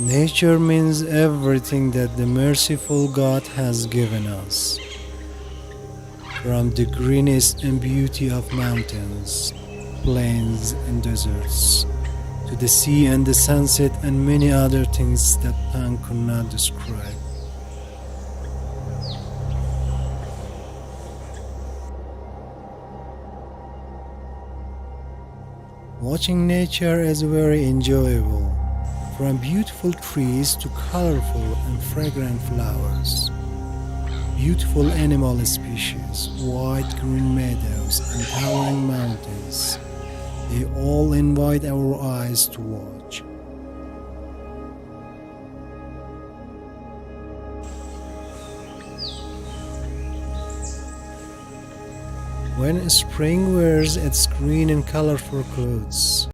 Nature means everything that the merciful God has given us. From the greenest and beauty of mountains, plains and deserts, to the sea and the sunset and many other things that tongue could not describe. Watching nature is very enjoyable, from beautiful trees to colorful and fragrant flowers, beautiful animal species, wide green meadows and towering mountains. They all invite our eyes to watch. When spring wears its green and colorful clothes,